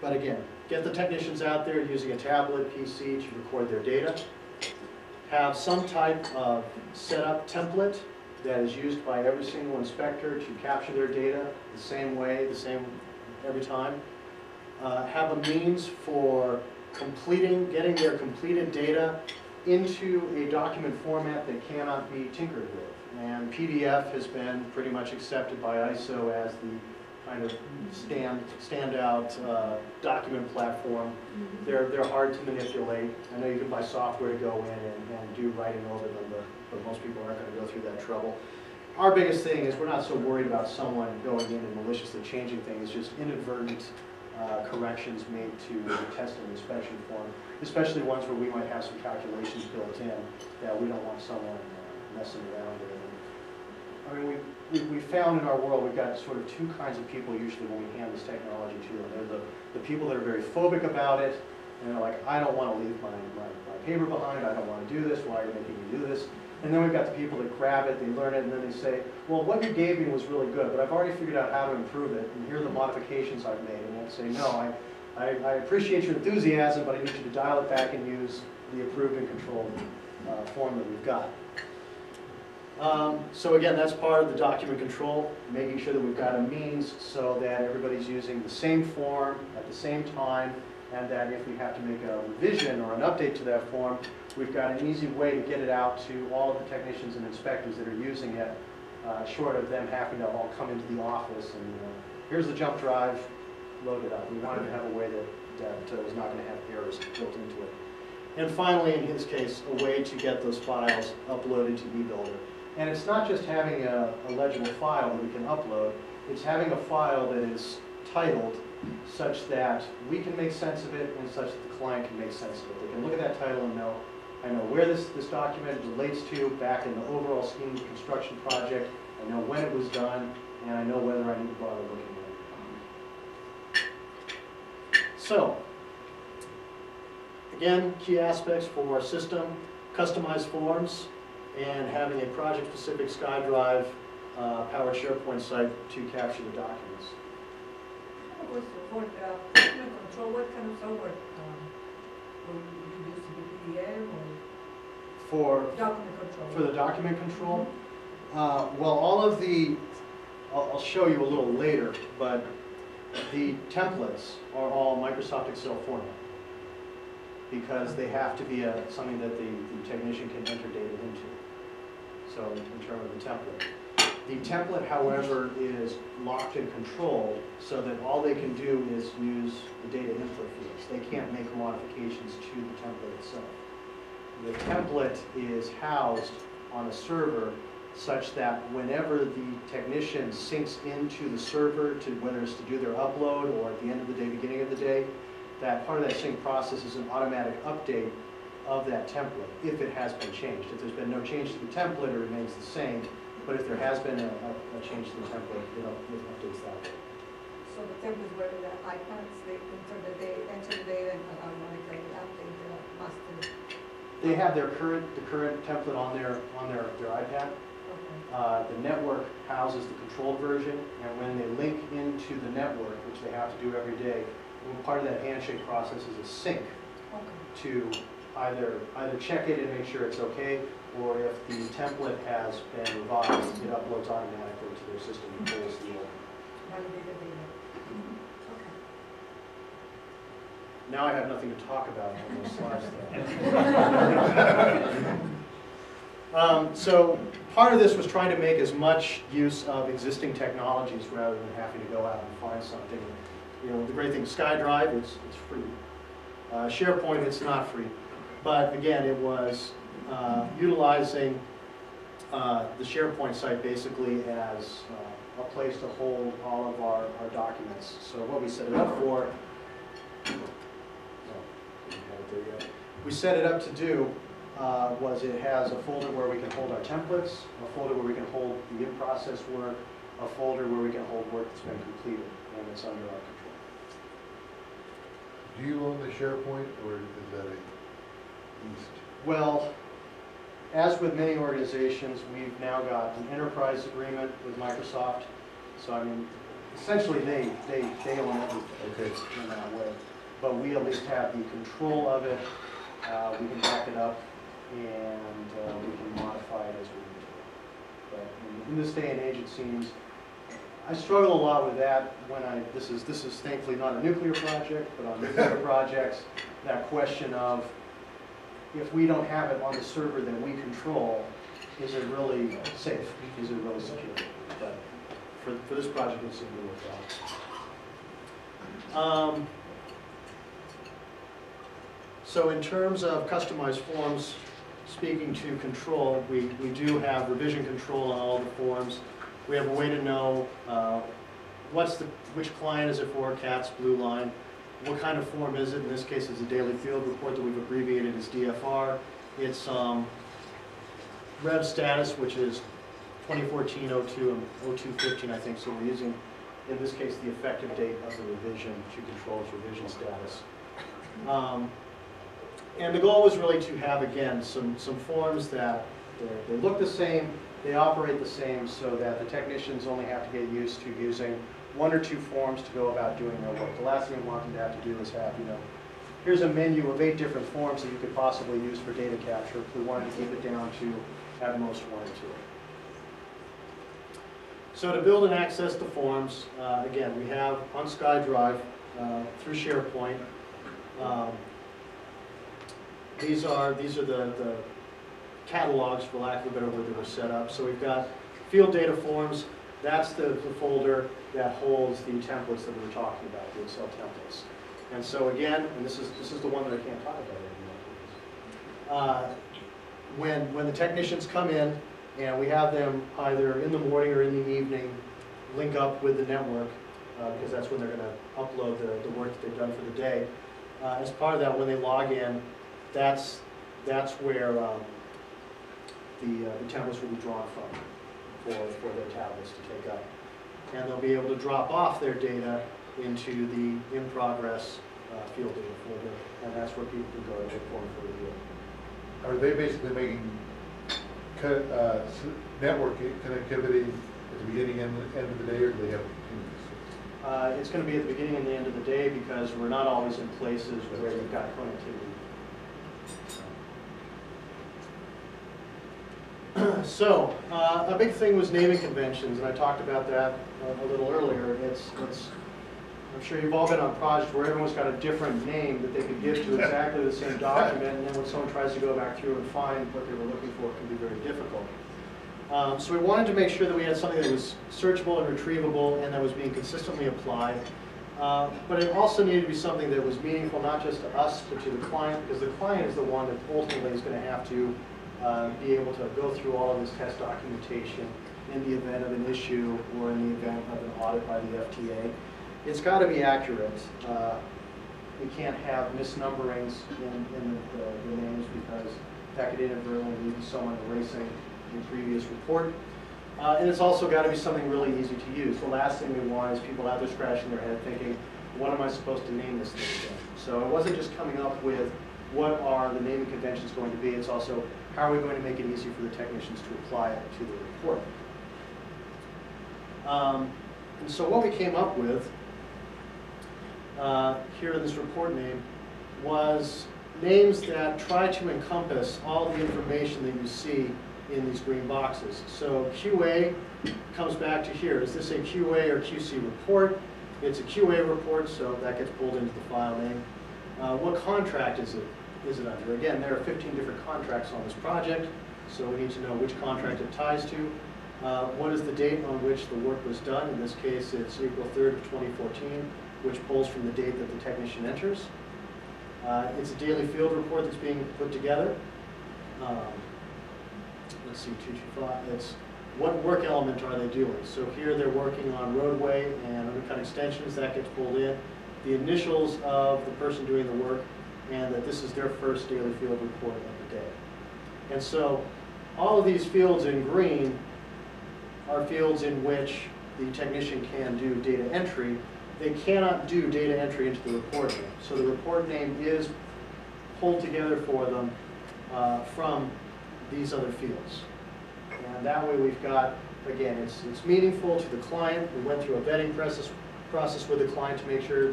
But again, get the technicians out there using a tablet, PC to record their data. Have some type of setup template that is used by every single inspector to capture their data the same way, the same every time. Have a means for getting their completed data into a document format that cannot be tinkered with. And PDF has been pretty much accepted by ISO as the kind of standout document platform. They're hard to manipulate. I know you can buy software to go in and do writing over them, but most people aren't going to go through that trouble. Our biggest thing is we're not so worried about someone going in and maliciously changing things, just inadvertent corrections made to the test and inspection form, especially ones where we might have some calculations built in that we don't want someone messing around with. I mean, we found in our world we've got sort of two kinds of people usually when we hand this technology to them. They're the people that are very phobic about it, and they're like, I don't want to leave my paper behind, I don't want to do this, why are you making me do this? And then we've got the people that grab it, they learn it, and then they say, well, what you gave me was really good, but I've already figured out how to improve it, and here are the modifications I've made. And we'll say, no, I appreciate your enthusiasm, but I need you to dial it back and use the approved and controlled form that we've got. So again, that's part of the document control, making sure that we've got a means so that everybody's using the same form at the same time, and that if we have to make a revision or an update to that form, we've got an easy way to get it out to all of the technicians and inspectors that are using it, short of them having to all come into the office and, here's the jump drive, load it up. We wanted to have a way that was not going to have errors built into it. And finally, in his case, a way to get those files uploaded to eBuilder. And it's not just having a legible file that we can upload, it's having a file that is titled such that we can make sense of it and such that the client can make sense of it. They can look at that title and know, I know where this document relates to back in the overall scheme of the construction project, I know when it was done, and I know whether I need to bother looking at it. So, again, key aspects for our system, customized forms, and having a project-specific SkyDrive powered SharePoint site to capture the documents. For document control, what kind of software will you use? PDM or For document control? For the document control, well, all of the, I'll show you a little later, but the templates are all Microsoft Excel format because they have to be something that the technician can enter data into. So in terms of the template. The template, however, is locked and controlled so that all they can do is use the data input fields. They can't make modifications to the template itself. The template is housed on a server such that whenever the technician syncs into the server, to whether it's to do their upload or at the end of the day, beginning of the day, that part of that sync process is an automatic update of that template if it has been changed. If there's been no change to the template, it remains the same. But if there has been a change to the template, it updates that way. So the templates were the iPads, they enter the data and automatically update the master. They have the current template on their iPad. Okay. The network houses the controlled version, and when they link into the network, which they have to do every day, part of that handshake process is a sync to either check it and make sure it's okay, or if the template has been revised, it uploads automatically to their system and pulls the Validated data. Okay. Now I have nothing to talk about on those slides though. So part of this was trying to make as much use of existing technologies rather than having to go out and find something. You know, the great thing, SkyDrive, it's free. SharePoint, it's not free. But again, it was utilizing the SharePoint site basically as a place to hold all of our documents. So what we set it up for, we set it up to do was it has a folder where we can hold our templates, a folder where we can hold the in-process work, a folder where we can hold work that's been completed and it's under our control. Do you own the SharePoint, or is that a leased? Well, as with many organizations, we've now got an enterprise agreement with Microsoft. So I mean, essentially they own everything Okay. in that way. but we at least have the control of it. We can back it up, and we can modify it as we need to. But in this day and age, it seems, I struggle a lot with that when this is thankfully not a nuclear project, but on nuclear projects, that question of, if we don't have it on the server that we control, is it really safe? Is it really secure? But for this project, it seemed to work out. So in terms of customized forms, speaking to control, we do have revision control on all the forms. We have a way to know which client is it for, CATS, Blue Line, what kind of form is it. In this case, it's a daily field report that we've abbreviated as DFR. It's Rev status, which is 2014-02 and 02-15, I think. So we're using, in this case, the effective date of the revision to control its revision status. And the goal was really to have, again, some forms that they look the same, they operate the same, so that the technicians only have to get used to using one or two forms to go about doing their work. The last thing we want them to have to do is have, here's a menu of 8 different forms that you could possibly use for data capture. If we wanted to keep it down to at most 1 or 2. So to build and access the forms, again, we have on SkyDrive through SharePoint. These are the catalogs, for lack of a better word, that were set up. So we've got field data forms. That's the folder that holds the templates that we were talking about, the Excel templates. And so again, and this is the one that I can't talk about anymore. When the technicians come in, and we have them either in the morning or in the evening link up with the network, because that's when they're going to upload the work that they've done for the day. As part of that, when they log in, that's where the templates will be drawn from for their tablets to take up. And they'll be able to drop off their data into the in-progress field data folder, and that's where people can go to look for review. Are they basically making network connectivity at the beginning and end of the day, or do they have continuous? It's going to be at the beginning and the end of the day, because we're not always in places where you've got connectivity. So, a big thing was naming conventions, and I talked about that a little earlier. I'm sure you've all been on projects where everyone's got a different name that they could give to exactly the same document, and then when someone tries to go back through and find what they were looking for, it can be very difficult. So we wanted to make sure that we had something that was searchable and retrievable and that was being consistently applied. But it also needed to be something that was meaningful, not just to us, but to the client, because the client is the one that ultimately is going to have to be able to go through all of this test documentation in the event of an issue or in the event of an audit by the FTA. It's got to be accurate. We can't have misnumberings in the names, because that could inadvertently lead to someone erasing the previous report. And it's also got to be something really easy to use. The last thing we want is people out there scratching their head thinking, what am I supposed to name this thing again? So it wasn't just coming up with what are the naming conventions going to be, it's also how are we going to make it easy for the technicians to apply it to the report. And so what we came up with here in this report name was names that try to encompass all the information that you see in these green boxes. So QA comes back to here. Is this a QA or QC report? It's a QA report, so that gets pulled into the file name. What contract is it under? Again, there are 15 different contracts on this project, so we need to know which contract it ties to. What is the date on which the work was done? In this case, it's April 3rd of 2014, which pulls from the date that the technician enters. It's a daily field report that's being put together. Let's see, 225. It's what work element are they doing? So here they're working on roadway and undercut extensions. That gets pulled in. The initials of the person doing the work, and that this is their first daily field report of the day. And so all of these fields in green are fields in which the technician can do data entry. They cannot do data entry into the report name. So the report name is pulled together for them from these other fields. And that way we've got, again, it's meaningful to the client. We went through a vetting process with the client to make sure that